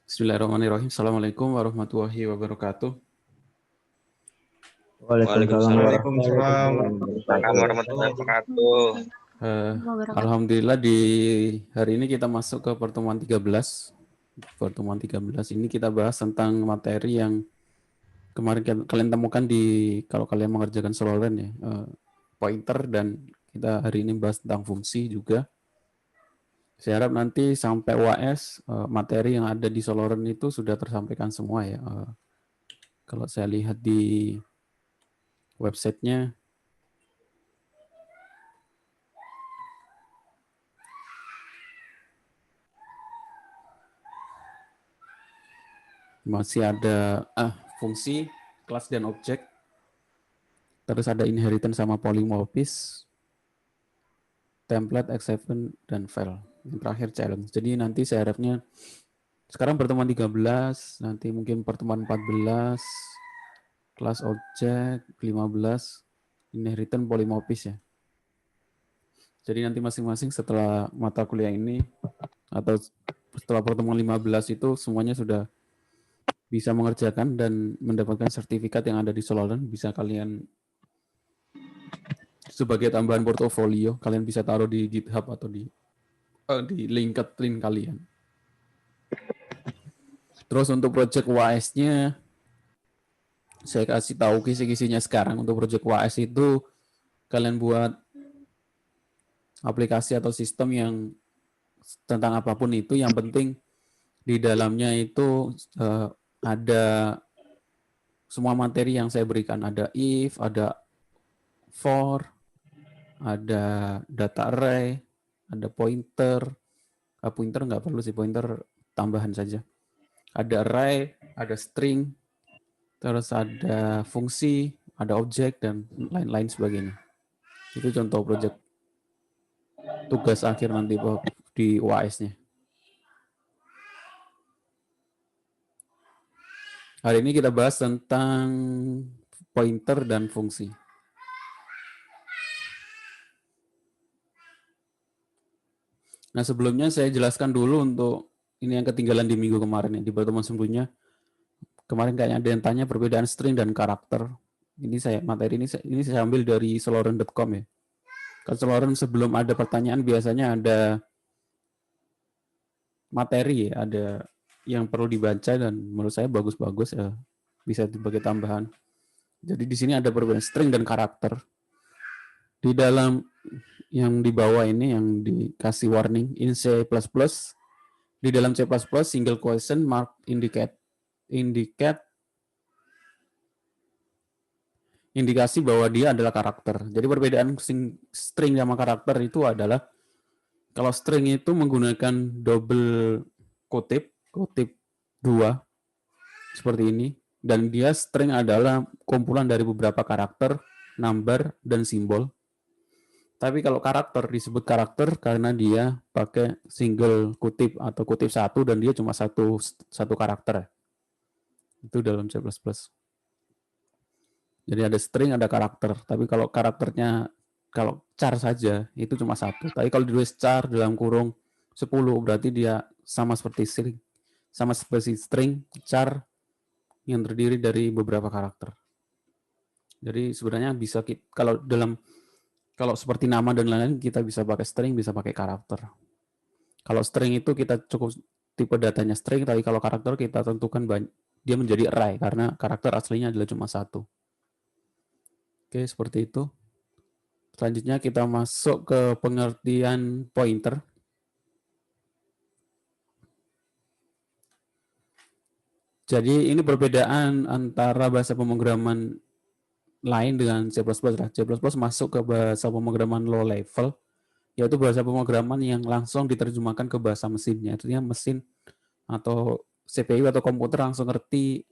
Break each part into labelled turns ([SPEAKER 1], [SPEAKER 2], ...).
[SPEAKER 1] Bismillahirrahmanirrahim. Assalamualaikum warahmatullahi wabarakatuh.
[SPEAKER 2] Waalaikumsalam
[SPEAKER 3] Waalaikumsalam
[SPEAKER 2] warahmatullahi wabarakatuh.
[SPEAKER 1] Alhamdulillah di hari ini kita masuk ke pertemuan 13. Pertemuan 13 ini kita bahas tentang materi yang kemarin kalian temukan kalau kalian mengerjakan SoloLearn ya, pointer, dan kita hari ini bahas tentang fungsi juga. Saya harap nanti sampai UAS materi yang ada di SoloLearn itu sudah tersampaikan semua ya. Kalau saya lihat di websitenya masih ada fungsi, kelas dan objek, terus ada inheritance sama polymorphism, template, exception, dan file. Yang terakhir challenge. Jadi nanti saya harapnya sekarang pertemuan 13, nanti mungkin pertemuan 14, kelas objek, 15, inheritance, polymorphism ya. Jadi nanti masing-masing setelah mata kuliah ini atau setelah pertemuan 15 itu semuanya sudah bisa mengerjakan dan mendapatkan sertifikat yang ada di SoloLearn. Bisa kalian sebagai tambahan portofolio, kalian bisa taruh di GitHub atau di LinkedIn kalian. Terus untuk project UAS-nya, saya kasih tahu kisi-kisinya sekarang. Untuk project UAS itu kalian buat aplikasi atau sistem yang tentang apapun itu, yang penting di dalamnya itu ada semua materi yang saya berikan. Ada if, ada for, ada data array, ada pointer. Pointer nggak perlu sih, pointer tambahan saja. Ada array, ada string, terus ada fungsi, ada objek, dan lain-lain sebagainya. Itu contoh project tugas akhir nanti di UAS-nya. Hari ini kita bahas tentang pointer dan fungsi. Nah, sebelumnya saya jelaskan dulu untuk ini yang ketinggalan di minggu kemarin ya, di pertemuan sebelumnya. Kemarin kayaknya ada yang tanya perbedaan string dan karakter. Materi ini saya ambil dari SoloLearn.com ya. Kalau SoloLearn sebelum ada pertanyaan biasanya ada materi ya, ada yang perlu dibaca dan menurut saya bagus-bagus ya, bisa sebagai tambahan. Jadi di sini ada perbedaan string dan karakter. Di dalam yang di bawah ini yang dikasih warning in C++, di dalam C++ single question mark indikasi bahwa dia adalah karakter. Jadi perbedaan string sama karakter itu adalah kalau string itu menggunakan double kutip 2 seperti ini, dan dia string adalah kumpulan dari beberapa karakter, number, dan simbol. Tapi kalau karakter disebut karakter karena dia pakai single kutip atau kutip satu dan dia cuma satu karakter. Itu dalam C++. Jadi ada string, ada karakter. Tapi kalau karakternya, kalau char saja, itu cuma satu. Tapi kalau ditulis char dalam kurung 10, berarti dia sama seperti string. Sama seperti string, char yang terdiri dari beberapa karakter. Jadi sebenarnya bisa, kalau seperti nama dan lain-lain, kita bisa pakai string, bisa pakai karakter. Kalau string itu kita cukup tipe datanya string, tapi kalau karakter kita tentukan dia menjadi array, karena karakter aslinya adalah cuma satu. Oke, seperti itu. Selanjutnya kita masuk ke pengertian pointer. Jadi ini perbedaan antara bahasa pemrograman lain dengan C++. C++ masuk ke bahasa pemrograman low level, yaitu bahasa pemrograman yang langsung diterjemahkan ke bahasa mesinnya. Artinya mesin atau CPU atau komputer langsung ngerti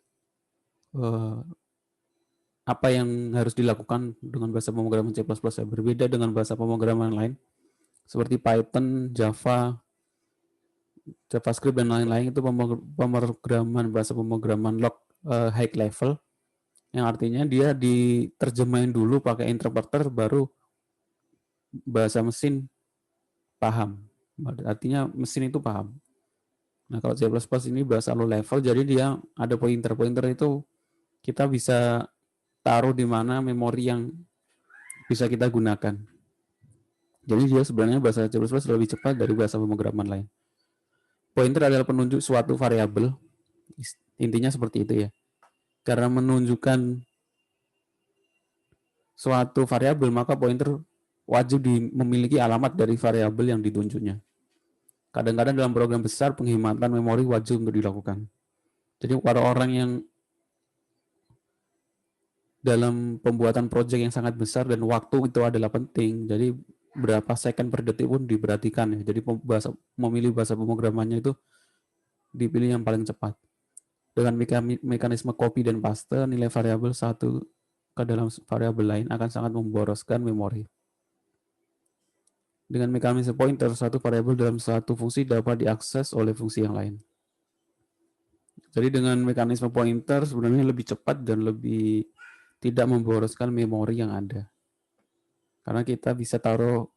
[SPEAKER 1] apa yang harus dilakukan dengan bahasa pemrograman C++. Berbeda dengan bahasa pemrograman lain seperti Python, Java, JavaScript, dan lain-lain. Itu pemrograman bahasa pemrograman high level, yang artinya dia diterjemahin dulu pakai interpreter baru bahasa mesin paham. Artinya mesin itu paham. Nah, kalau C++ ini bahasa low level, jadi dia ada pointer. Pointer itu kita bisa taruh di mana memori yang bisa kita gunakan. Jadi dia sebenarnya bahasa C++ lebih cepat dari bahasa pemrograman lain. Pointer adalah penunjuk suatu variabel. Intinya seperti itu ya. Karena menunjukkan suatu variabel, maka pointer wajib memiliki alamat dari variabel yang ditunjuknya. Kadang-kadang dalam program besar, penghematan memori wajib untuk dilakukan. Jadi para orang yang dalam pembuatan proyek yang sangat besar dan waktu itu adalah penting, jadi berapa second per detik pun diperhatikan ya. Jadi memilih bahasa pemrogramannya itu dipilih yang paling cepat. Dengan mekanisme copy dan paste, nilai variabel satu ke dalam variabel lain akan sangat memboroskan memori. Dengan mekanisme pointer, satu variabel dalam satu fungsi dapat diakses oleh fungsi yang lain. Jadi dengan mekanisme pointer sebenarnya lebih cepat dan lebih tidak memboroskan memori yang ada. Karena kita bisa taruh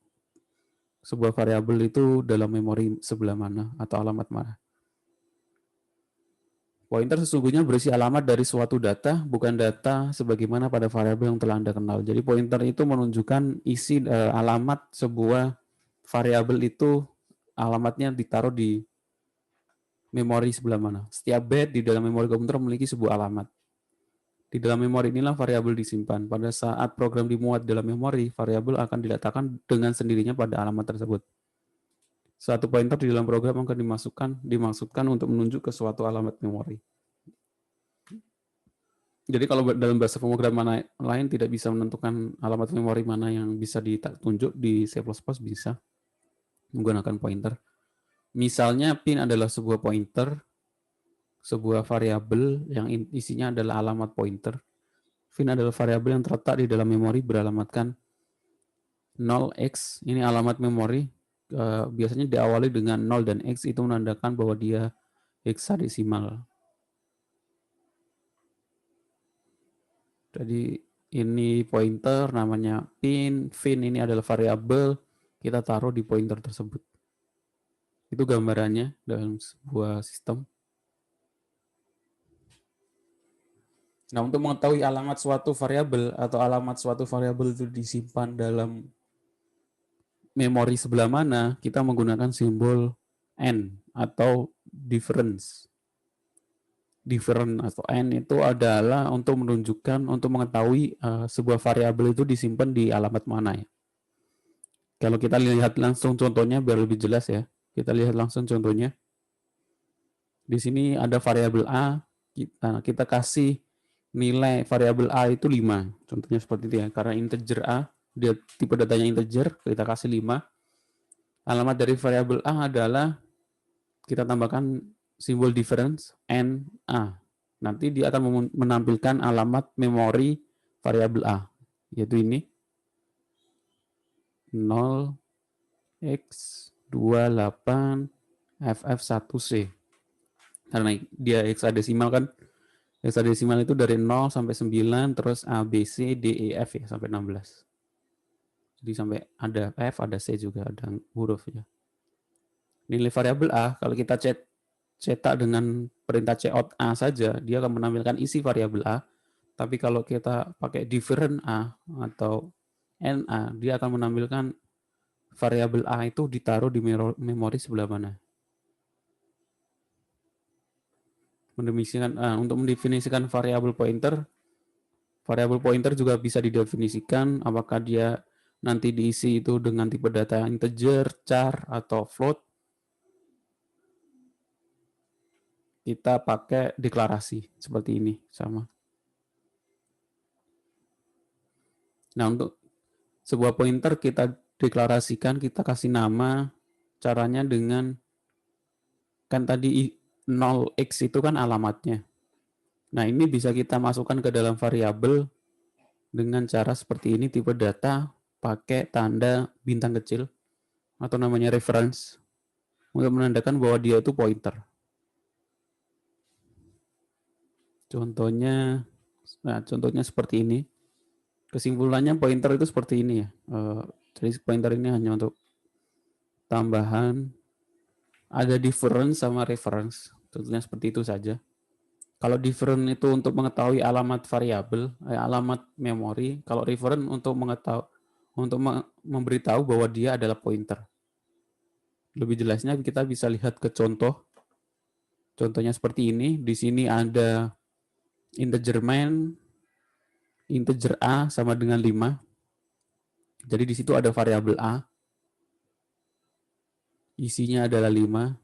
[SPEAKER 1] sebuah variabel itu dalam memori sebelah mana atau alamat mana. Pointer sesungguhnya berisi alamat dari suatu data, bukan data sebagaimana pada variabel yang telah Anda kenal. Jadi pointer itu menunjukkan isi alamat sebuah variabel itu, alamatnya ditaruh di memori sebelah mana. Setiap byte di dalam memori komputer memiliki sebuah alamat. Di dalam memori inilah variabel disimpan. Pada saat program dimuat dalam memori, variabel akan diletakkan dengan sendirinya pada alamat tersebut. Suatu pointer di dalam program akan dimaksudkan untuk menunjuk ke suatu alamat memori. Jadi kalau dalam bahasa pemrograman lain tidak bisa menentukan alamat memori mana yang bisa ditunjuk, di C++ bisa menggunakan pointer. Misalnya pin adalah sebuah pointer, sebuah variabel yang isinya adalah alamat pointer. Pin adalah variabel yang terletak di dalam memori beralamatkan 0x, ini alamat memori. Biasanya diawali dengan 0 dan X, itu menandakan bahwa dia heksadesimal. Jadi ini pointer namanya pin ini adalah variabel, kita taruh di pointer tersebut. Itu gambarannya dalam sebuah sistem. Nah, untuk mengetahui alamat suatu variabel atau alamat suatu variabel itu disimpan dalam memori sebelah mana, kita menggunakan simbol N atau difference. Different atau N itu adalah untuk menunjukkan, untuk mengetahui sebuah variabel itu disimpan di alamat mana ya. Kalau kita lihat langsung contohnya biar lebih jelas ya. Kita lihat langsung contohnya. Di sini ada variabel A, kita kasih nilai variabel A itu 5. Contohnya seperti itu ya. Karena integer A, dia tipe datanya integer, kita kasih 5. Alamat dari variabel A adalah kita tambahkan simbol difference NA. Nanti dia akan menampilkan alamat memori variabel A, yaitu ini 0x28ff1c. Karena dia heksadesimal kan, heksadesimal itu dari 0 sampai 9, terus A, B, C, D, E, F ya, sampai 16. Jadi sampai ada F, ada C juga, ada huruf ya. Nilai variabel A, kalau kita cetak dengan perintah cout A saja, dia akan menampilkan isi variabel A. Tapi kalau kita pakai different A atau NA, dia akan menampilkan variabel A itu ditaruh di memori sebelah mana. Untuk mendefinisikan variabel pointer juga bisa didefinisikan apakah dia nanti diisi itu dengan tipe data integer, char, atau float. Kita pakai deklarasi seperti ini, sama. Nah, untuk sebuah pointer kita deklarasikan, kita kasih nama, caranya dengan, kan tadi 0x itu kan alamatnya. Nah, ini bisa kita masukkan ke dalam variabel dengan cara seperti ini, tipe data, pakai tanda bintang kecil, atau namanya reference, untuk menandakan bahwa dia itu pointer. Contohnya seperti ini. Kesimpulannya pointer itu seperti ini ya. Jadi pointer ini hanya untuk tambahan Ada difference sama reference, tentunya seperti itu saja. Kalau different itu untuk mengetahui alamat variabel, alamat memori. Kalau reference untuk memberitahu bahwa dia adalah pointer. Lebih jelasnya kita bisa lihat ke contoh. Contohnya seperti ini. Di sini ada integer main, integer a sama dengan 5. Jadi di situ ada variabel a. Isinya adalah 5.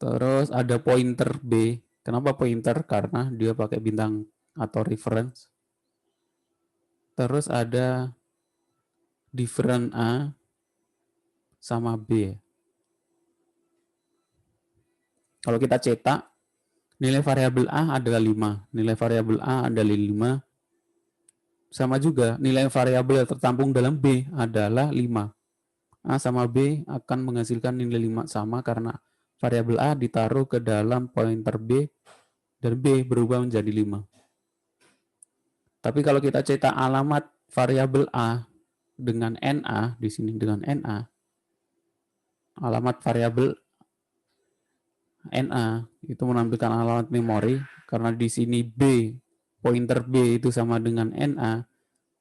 [SPEAKER 1] Terus ada pointer b. Kenapa pointer? Karena dia pakai bintang atau reference. Terus ada different A sama B. Kalau kita cetak, nilai variabel A adalah 5. Nilai variabel A adalah 5. Sama juga, nilai variabel yang tertampung dalam B adalah 5. A sama B akan menghasilkan nilai 5 sama karena variabel A ditaruh ke dalam pointer B dan B berubah menjadi 5. Tapi kalau kita cetak alamat variabel A dengan NA, di sini dengan NA, alamat variabel NA itu menampilkan alamat memori, karena di sini B, pointer B itu sama dengan NA,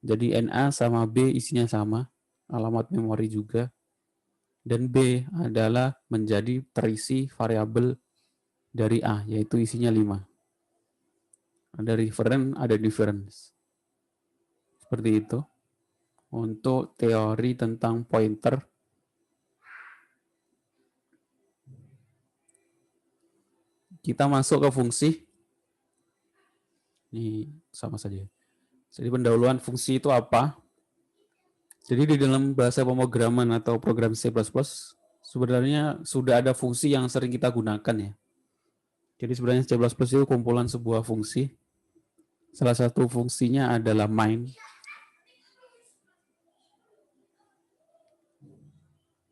[SPEAKER 1] jadi NA sama B isinya sama, alamat memori juga, dan B adalah menjadi terisi variabel dari A, yaitu isinya 5. Ada reference, ada difference. Seperti itu. Untuk teori tentang pointer. Kita masuk ke fungsi. Ini sama saja. Jadi pendahuluan fungsi itu apa? Jadi di dalam bahasa pemrograman atau program C++, sebenarnya sudah ada fungsi yang sering kita gunakan ya. Jadi sebenarnya C++ itu kumpulan sebuah fungsi. Salah satu fungsinya adalah main.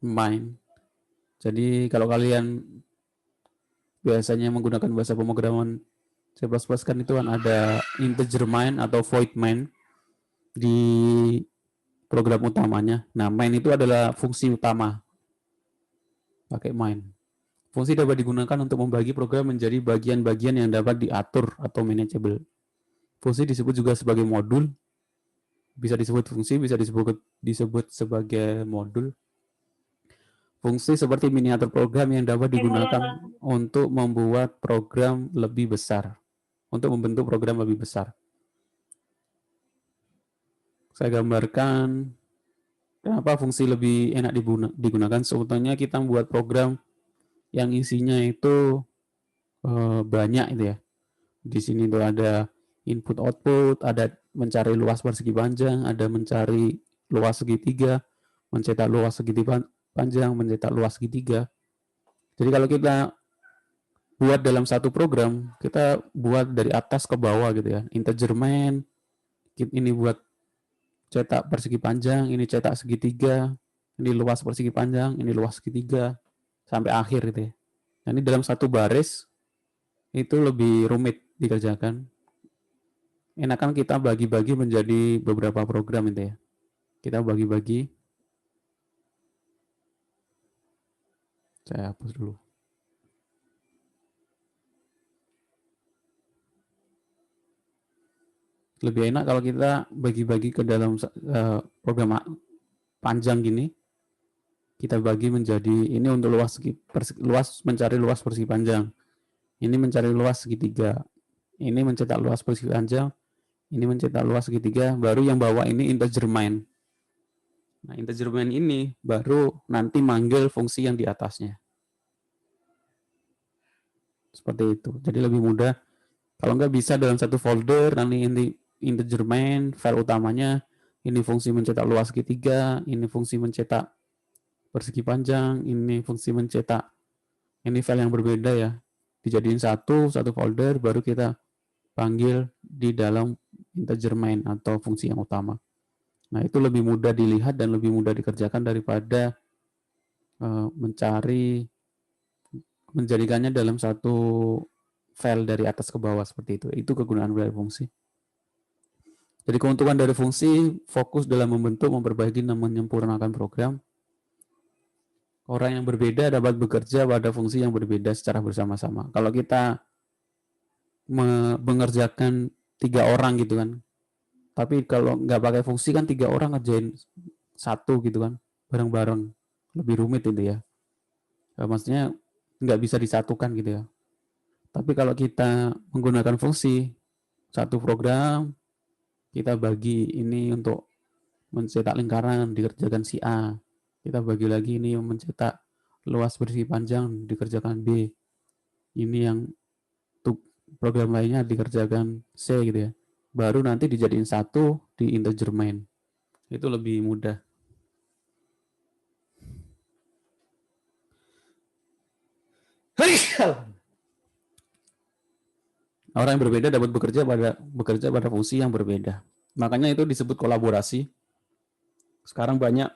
[SPEAKER 1] Main. Jadi kalau kalian biasanya menggunakan bahasa pemrograman C++ kan itu kan ada integer main atau void main di program utamanya. Nah, main itu adalah fungsi utama. Pakai main. Fungsi dapat digunakan untuk membagi program menjadi bagian-bagian yang dapat diatur atau manageable. Fungsi disebut juga sebagai modul. Bisa disebut fungsi, bisa disebut sebagai modul. Fungsi seperti miniatur program yang dapat digunakan untuk membuat program lebih besar. Untuk membentuk program lebih besar. Saya gambarkan kenapa fungsi lebih enak digunakan. Sebetulnya kita membuat program yang isinya itu banyak itu ya. Di sini tuh ada input output, ada mencari luas persegi panjang, ada mencari luas segitiga, mencetak luas segitiga panjang, mencetak luas segitiga. Jadi kalau kita buat dalam satu program, kita buat dari atas ke bawah gitu ya. Integer main, ini buat cetak persegi panjang, ini cetak segitiga, ini luas persegi panjang, ini luas segitiga, sampai akhir gitu ya. Nah, ini dalam satu baris itu lebih rumit dikerjakan. Enakan kita bagi-bagi menjadi beberapa program itu ya. Kita bagi-bagi. Saya hapus dulu. Lebih enak kalau kita bagi-bagi ke dalam program panjang gini. Kita bagi menjadi ini untuk mencari luas persegi panjang. Ini mencari luas segitiga. Ini mencetak luas persegi panjang. Ini mencetak luas segitiga. Baru yang bawah ini integer main. Nah, integer main ini baru nanti manggil fungsi yang di atasnya. Seperti itu. Jadi lebih mudah. Kalau nggak bisa dalam satu folder, nanti ini integer main, file utamanya, ini fungsi mencetak luas segitiga, ini fungsi mencetak persegi panjang, ini fungsi mencetak, ini file yang berbeda ya. Dijadiin satu folder, baru kita panggil di dalam integer main atau fungsi yang utama. Nah, itu lebih mudah dilihat dan lebih mudah dikerjakan daripada menjadikannya dalam satu file dari atas ke bawah seperti itu. Itu kegunaan dari fungsi. Jadi keuntungan dari fungsi fokus dalam membentuk, memperbaiki, dan menyempurnakan program. Orang yang berbeda dapat bekerja pada fungsi yang berbeda secara bersama-sama. Kalau kita mengerjakan 3 orang gitu kan, tapi kalau nggak pakai fungsi kan 3 orang ngerjain satu gitu kan, bareng-bareng. Lebih rumit itu ya. Maksudnya nggak bisa disatukan gitu ya. Tapi kalau kita menggunakan fungsi, satu program, kita bagi ini untuk mencetak lingkaran, dikerjakan si A. Kita bagi lagi ini mencetak luas bersih panjang, dikerjakan B. Ini yang untuk program lainnya dikerjakan C gitu ya. Baru nanti dijadiin satu di integer main. Itu lebih mudah. Orang yang berbeda dapat bekerja pada fungsi yang berbeda. Makanya itu disebut kolaborasi. Sekarang banyak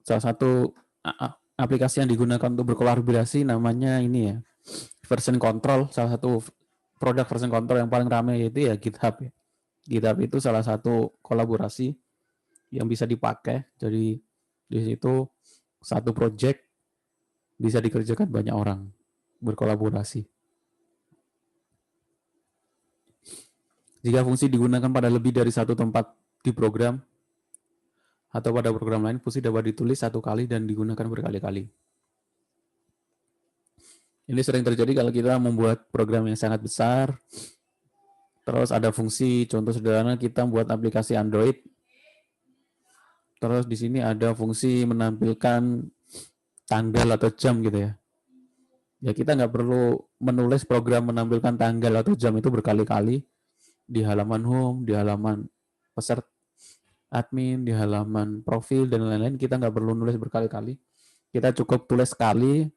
[SPEAKER 1] salah satu aplikasi yang digunakan untuk berkolaborasi namanya ini ya, version control. Salah satu produk version control yang paling ramai yaitu ya GitHub ya. GitHub itu salah satu kolaborasi yang bisa dipakai. Jadi di situ satu project bisa dikerjakan banyak orang berkolaborasi. Jika fungsi digunakan pada lebih dari satu tempat di program atau pada program lain, fungsi dapat ditulis satu kali dan digunakan berkali-kali. Ini sering terjadi kalau kita membuat program yang sangat besar, terus ada fungsi, contoh sederhana kita membuat aplikasi Android, terus di sini ada fungsi menampilkan tanggal atau jam gitu ya. Ya kita nggak perlu menulis program menampilkan tanggal atau jam itu berkali-kali di halaman home, di halaman peserta admin, di halaman profil dan lain-lain. Kita nggak perlu nulis berkali-kali. Kita cukup tulis sekali,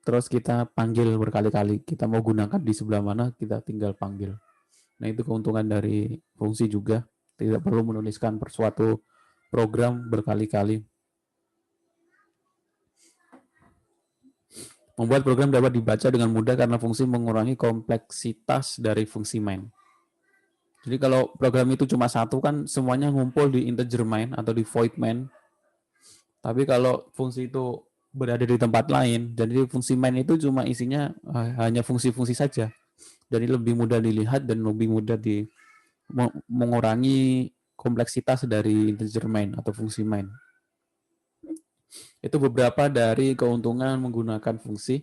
[SPEAKER 1] terus kita panggil berkali-kali. Kita mau gunakan di sebelah mana, kita tinggal panggil. Nah itu keuntungan dari fungsi juga. Tidak perlu menuliskan suatu program berkali-kali. Membuat program dapat dibaca dengan mudah karena fungsi mengurangi kompleksitas dari fungsi main. Jadi kalau program itu cuma satu kan semuanya ngumpul di integer main atau di void main. Tapi kalau fungsi itu berada di tempat lain, jadi fungsi main itu cuma isinya hanya fungsi-fungsi saja. Jadi lebih mudah dilihat dan lebih mudah mengurangi kompleksitas dari integer main atau fungsi main. Itu beberapa dari keuntungan menggunakan fungsi.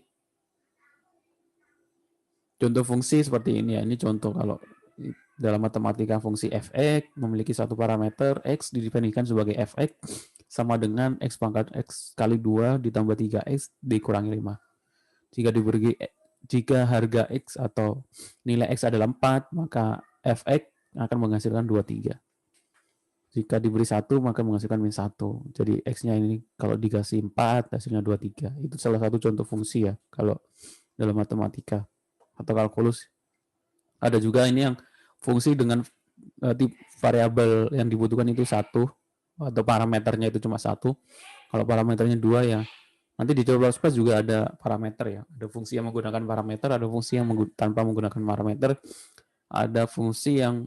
[SPEAKER 1] Contoh fungsi seperti ini ya. Ini contoh kalau dalam matematika fungsi f(x) memiliki satu parameter x didefinisikan sebagai f(x) sama dengan x pangkat x kali 2 ditambah 3x dikurangi 5. Jika harga x atau nilai x adalah 4, maka f(x) akan menghasilkan 23. Jika diberi 1, maka menghasilkan min 1. Jadi x-nya ini kalau dikasih 4, hasilnya 23. Itu salah satu contoh fungsi ya, kalau dalam matematika atau kalkulus. Ada juga ini yang fungsi dengan variabel yang dibutuhkan itu 1, atau parameternya itu cuma 1. Kalau parameternya 2 ya, nanti di C++ juga ada parameter ya. Ada fungsi yang menggunakan parameter, ada fungsi yang tanpa menggunakan parameter, ada fungsi yang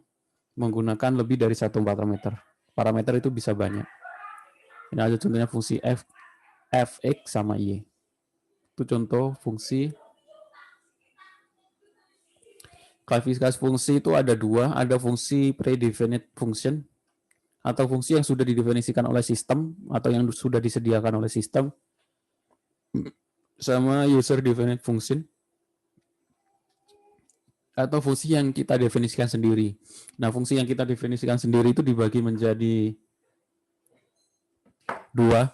[SPEAKER 1] menggunakan lebih dari satu parameter. Parameter itu bisa banyak. Ini ada contohnya fungsi f(x) sama y. Itu contoh fungsi. Klasifikasi fungsi itu ada 2, ada fungsi predefinite function atau fungsi yang sudah didefinisikan oleh sistem atau yang sudah disediakan oleh sistem, sama user definite function atau fungsi yang kita definisikan sendiri. Nah, fungsi yang kita definisikan sendiri itu dibagi menjadi 2,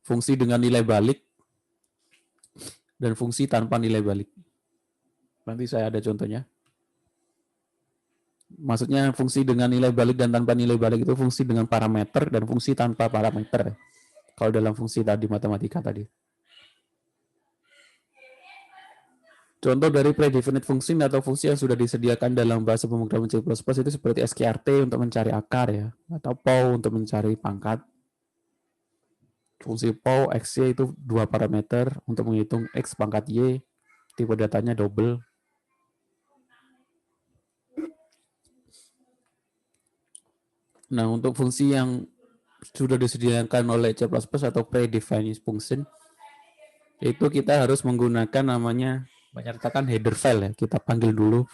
[SPEAKER 1] fungsi dengan nilai balik dan fungsi tanpa nilai balik. Nanti saya ada contohnya. Maksudnya fungsi dengan nilai balik dan tanpa nilai balik itu fungsi dengan parameter dan fungsi tanpa parameter. Kalau dalam fungsi tadi matematika tadi. Contoh dari predefinite function atau fungsi yang sudah disediakan dalam bahasa pemrograman C++ itu seperti skrt untuk mencari akar ya, atau pow untuk mencari pangkat. Fungsi pow xy itu 2 parameter untuk menghitung x pangkat y, tipe datanya double. Nah, untuk fungsi yang sudah disediakan oleh C++ atau predefined function, itu kita harus menggunakan namanya menyertakan header file ya. Kita panggil dulu.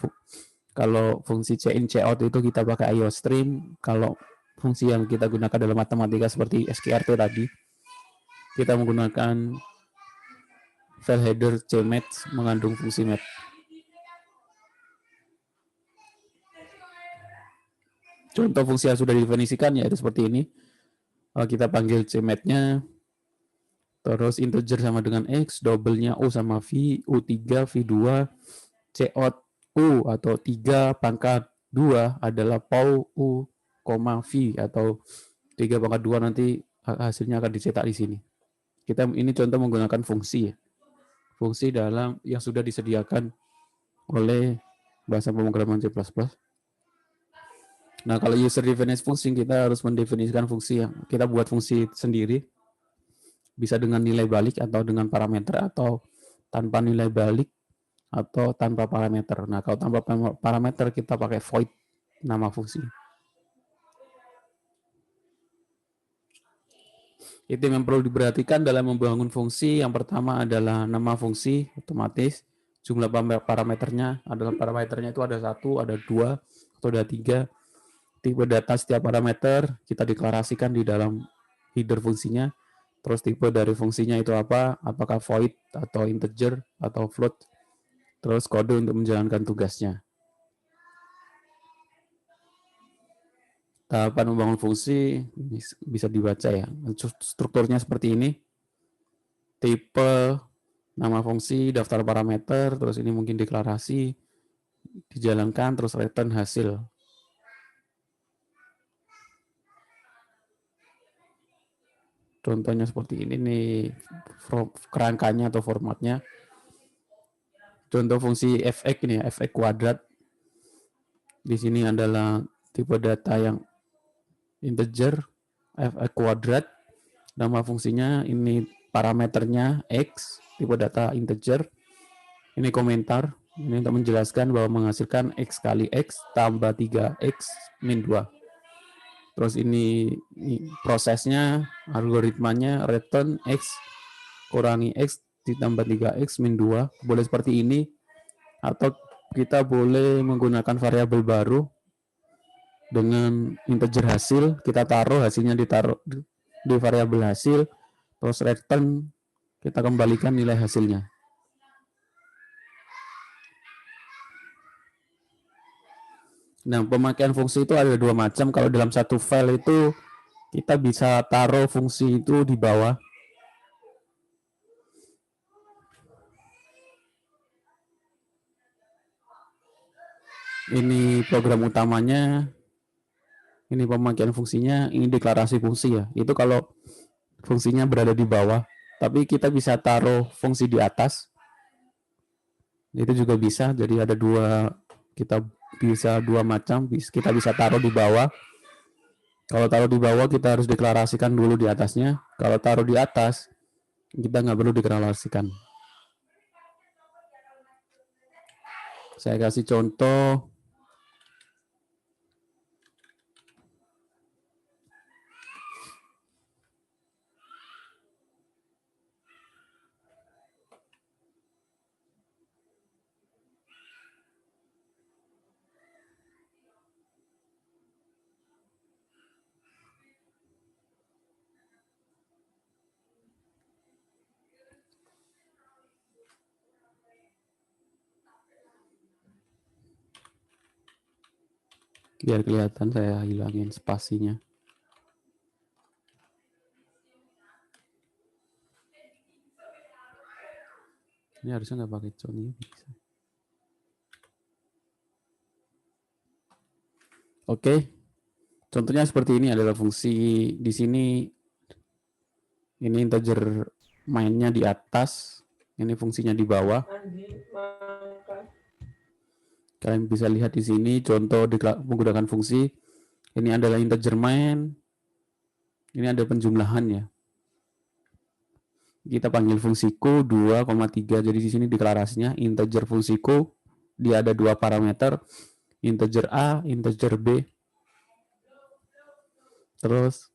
[SPEAKER 1] Kalau fungsi cin cout itu kita pakai iostream. Kalau fungsi yang kita gunakan dalam matematika seperti sqrt tadi, kita menggunakan file header cmath mengandung fungsi math. Contoh fungsi yang sudah didefinisikan yaitu seperti ini. Kita panggil cmath-nya, terus integer sama dengan x, double-nya u sama v, u3, v2, cout u atau 3 pangkat 2 adalah pau u, v atau 3 pangkat 2 nanti hasilnya akan dicetak di sini. Kita ini contoh menggunakan fungsi ya. Fungsi dalam yang sudah disediakan oleh bahasa pemrograman C++. Nah, kalau user defined function kita harus mendefinisikan fungsi yang kita buat fungsi sendiri. Bisa dengan nilai balik atau dengan parameter atau tanpa nilai balik atau tanpa parameter. Nah, kalau tanpa parameter kita pakai void nama fungsi. Itu yang perlu diperhatikan dalam membangun fungsi. Yang pertama adalah nama fungsi otomatis. Jumlah parameternya adalah parameternya itu ada 1, ada 2, atau ada 3. Tipe data setiap parameter kita deklarasikan di dalam header fungsinya. Terus tipe dari fungsinya itu apa? Apakah void atau integer atau float. Terus kode untuk menjalankan tugasnya. Tahapan membangun fungsi bisa dibaca ya. Strukturnya seperti ini. Tipe, nama fungsi, daftar parameter, terus ini mungkin deklarasi, dijalankan, terus return hasil. Contohnya seperti ini nih, kerangkanya atau formatnya. Contoh fungsi fx ini ya, fx kuadrat. Di sini adalah tipe data yang integer, fx kuadrat. Nama fungsinya ini parameternya x, tipe data integer. Ini komentar, ini untuk menjelaskan bahwa menghasilkan x kali x tambah 3x min 2. Terus ini prosesnya, algoritmanya return x kurangi x ditambah 3x min 2. Boleh seperti ini, atau kita boleh menggunakan variabel baru dengan integer hasil. Kita taruh hasilnya ditaruh di variabel hasil, terus return kita kembalikan nilai hasilnya. Nah, pemakaian fungsi itu ada 2 macam. Kalau dalam satu file itu kita bisa taruh fungsi itu di bawah. Ini program utamanya, ini pemakaian fungsinya, ini deklarasi fungsi ya. Itu kalau fungsinya berada di bawah. Tapi kita bisa taruh fungsi di atas. Itu juga bisa. Jadi ada 2, kita bisa 2 macam. Kita bisa taruh di bawah. Kalau taruh di bawah kita harus deklarasikan dulu di atasnya. Kalau taruh di atas kita nggak perlu deklarasikan. Saya kasih contoh. Biar kelihatan saya hilangin spasinya. Ini harusnya nggak pakai contohnya bisa. Oke, contohnya seperti ini adalah fungsi di sini. Ini integer mainnya di atas, ini fungsinya di bawah. Kalian bisa lihat di sini contoh menggunakan fungsi. Ini adalah integer main. Ini ada penjumlahannya. Kita panggil fungsiku 2,3. Jadi di sini deklarasinya integer fungsiku. Dia ada 2 parameter, integer A, integer B. Terus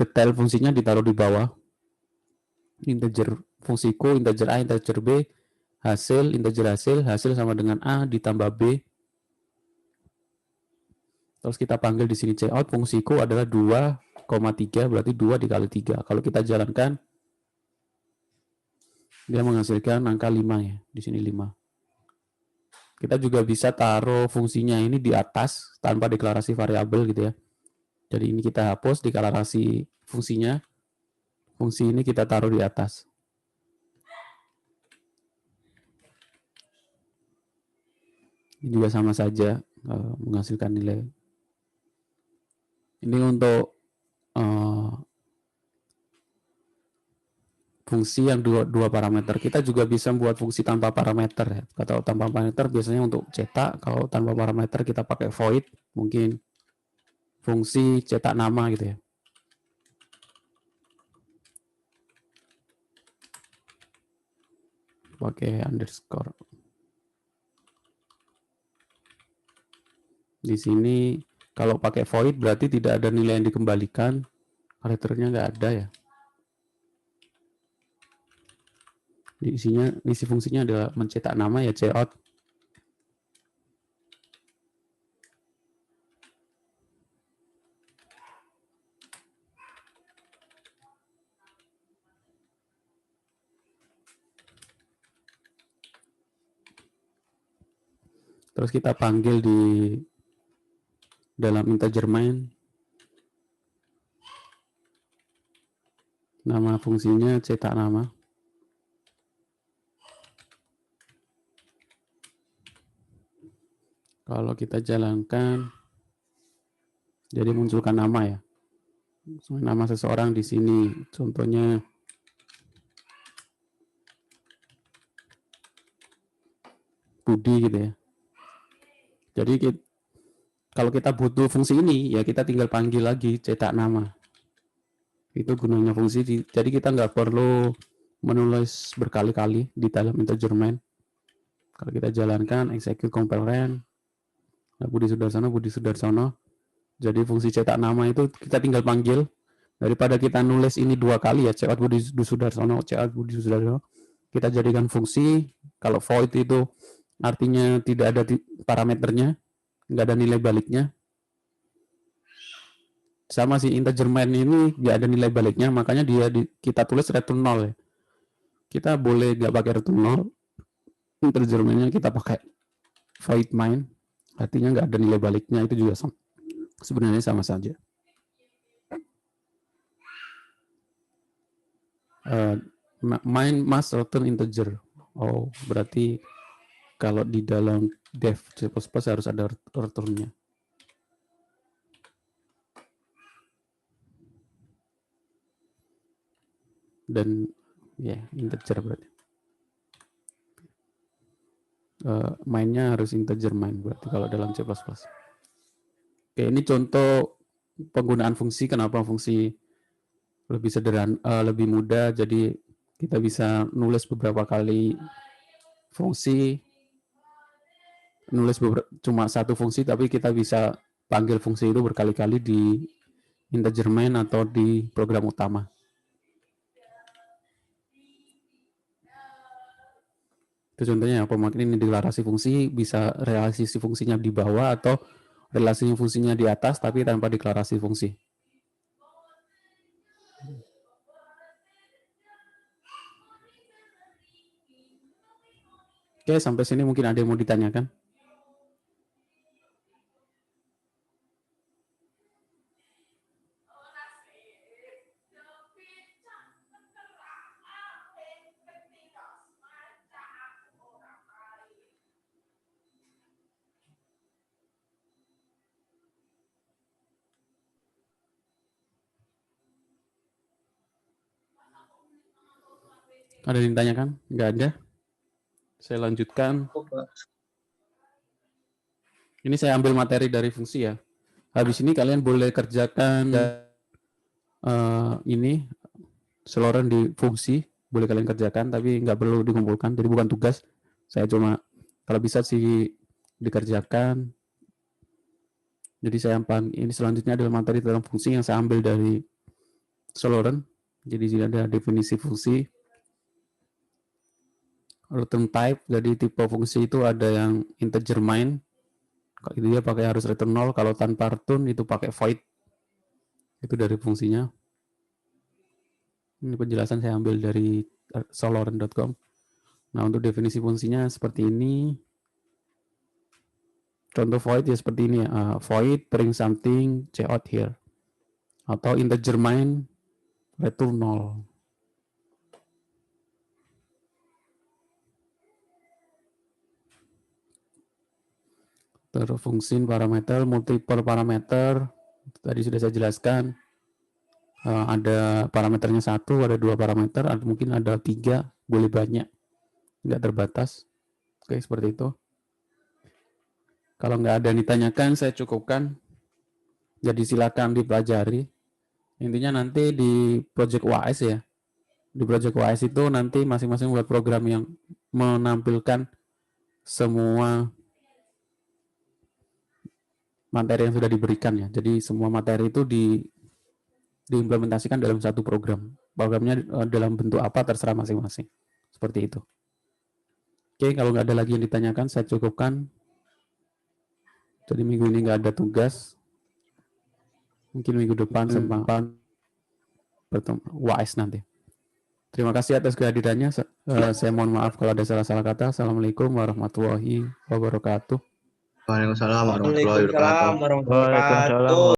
[SPEAKER 1] detail fungsinya ditaruh di bawah. Integer fungsiku, integer A, integer B, hasil, integer hasil sama dengan A ditambah B. Terus kita panggil di sini cout, fungsiku adalah 2,3, berarti 2 dikali 3. Kalau kita jalankan, dia menghasilkan angka 5 ya, di sini 5. Kita juga bisa taruh fungsinya ini di atas tanpa deklarasi variabel gitu ya. Jadi ini kita hapus deklarasi fungsinya. Fungsi ini kita taruh di atas. Ini juga sama saja menghasilkan nilai. Ini untuk fungsi yang dua parameter. Kita juga bisa membuat fungsi tanpa parameter ya. Kalau tanpa parameter biasanya untuk cetak, kalau tanpa parameter kita pakai void, mungkin fungsi cetak nama gitu ya. Pakai underscore. Di sini kalau pakai void berarti tidak ada nilai yang dikembalikan, karakternya nggak ada ya. Isi fungsinya adalah mencetak nama ya, cout. Terus kita panggil di dalam integer main. Nama fungsinya cetak nama. Kalau kita jalankan, jadi munculkan nama ya. Nama seseorang di sini, contohnya Budi gitu ya. Jadi kalau kita butuh fungsi ini, ya kita tinggal panggil lagi cetak nama. Itu gunanya fungsi. Jadi kita nggak perlu menulis berkali-kali di dalam integer main. Kalau kita jalankan, execute compile run, Budi Sudarsono. Jadi fungsi cetak nama itu kita tinggal panggil. Daripada kita nulis ini 2 kali ya, cout Budi Sudarsono, kita jadikan fungsi. Kalau void itu artinya tidak ada parameternya, nggak ada nilai baliknya. Sama si integer main ini nggak ada nilai baliknya, makanya kita tulis return 0 ya. Kita boleh nggak pakai return 0, integer mainnya kita pakai void main, artinya nggak ada nilai baliknya, itu juga sebenarnya sama saja. Main must return integer. Oh, berarti kalau di dalam dev C++ harus ada returnnya. Dan ya integer berarti. Mainnya harus integer main berarti kalau dalam C++. Oke, ini contoh penggunaan fungsi. Kenapa fungsi lebih sederhana, lebih mudah. Jadi kita bisa nulis beberapa kali fungsi, nulis cuma satu fungsi, tapi kita bisa panggil fungsi itu berkali-kali di integer main atau di program utama. Itu contohnya apa? Mungkin ini deklarasi fungsi, bisa relasi fungsinya di bawah atau relasi fungsinya di atas tapi tanpa deklarasi fungsi. Oke, sampai sini mungkin ada yang mau ditanyakan. Ada yang ditanyakan? Nggak ada. Saya lanjutkan. Ini saya ambil materi dari fungsi ya. Habis ini kalian boleh kerjakan ini seloran di fungsi, boleh kalian kerjakan, tapi nggak perlu dikumpulkan. Jadi bukan tugas. Saya cuma kalau bisa sih dikerjakan. Jadi saya ini selanjutnya adalah materi dalam fungsi yang saya ambil dari Soloren. Jadi di sini ada definisi fungsi. Return type, jadi tipe fungsi itu ada yang integer main. Kalau itu dia pakai harus return 0. Kalau tanpa return itu pakai void. Itu dari fungsinya. Ini penjelasan saya ambil dari soloren.com. Nah, untuk definisi fungsinya seperti ini. Contoh void ya seperti ini ya. Void bring something cout here. Atau integer main return 0. Terus fungsi parameter, multiple parameter. Tadi sudah saya jelaskan. Ada parameternya 1, ada 2 parameter, atau mungkin ada 3, boleh banyak. Nggak terbatas. Oke, seperti itu. Kalau nggak ada yang ditanyakan, saya cukupkan. Jadi silakan dipelajari. Intinya nanti di Project UAS ya. Di Project UAS itu nanti masing-masing buat program yang menampilkan semua materi yang sudah diberikan ya. Jadi semua materi itu diimplementasikan dalam satu program. Programnya dalam bentuk apa terserah masing-masing. Seperti itu. Oke, kalau nggak ada lagi yang ditanyakan, saya cukupkan. Jadi minggu ini nggak ada tugas. Mungkin minggu depan sempat bertemu UAS nanti. Terima kasih atas kehadirannya. Saya mohon maaf kalau ada salah-salah kata. Assalamualaikum warahmatullahi wabarakatuh.
[SPEAKER 3] Waalaikumsalam warahmatullahi wabarakatuh.
[SPEAKER 2] Waalaikumsalam warahmatullahi wabarakatuh.